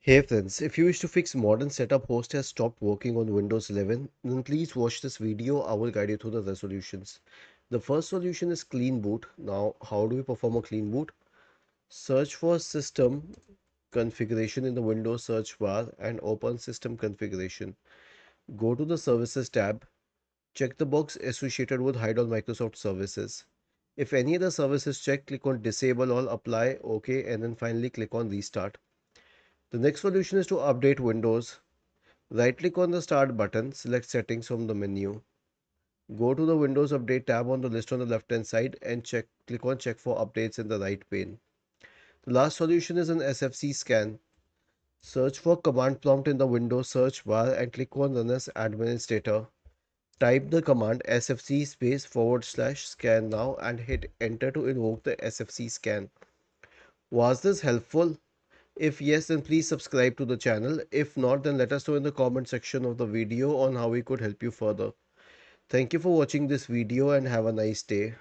Hey friends, if you wish to fix modern setup host has stopped working on Windows 11, then please watch this video. I will guide you through the resolutions. The first solution is clean boot. Now, how do we perform a clean boot? Search for system configuration in the Windows search bar and open system configuration. Go to the services tab. Check the box associated with hide all Microsoft services. If any other service is checked, click on disable all, apply, OK, and then finally click on restart. The next solution is to update Windows. Right click on the start button, select settings from the menu. Go to the Windows Update tab on the list on the left hand side and click on check for updates in the right pane. The last solution is an SFC scan. Search for command prompt in the Windows search bar and click on run as administrator. Type the command sfc space / scan now and hit enter to invoke the SFC scan. Was this helpful? If yes, then please subscribe to the channel. If not, then let us know in the comment section of the video on how we could help you further. Thank you for watching this video and have a nice day.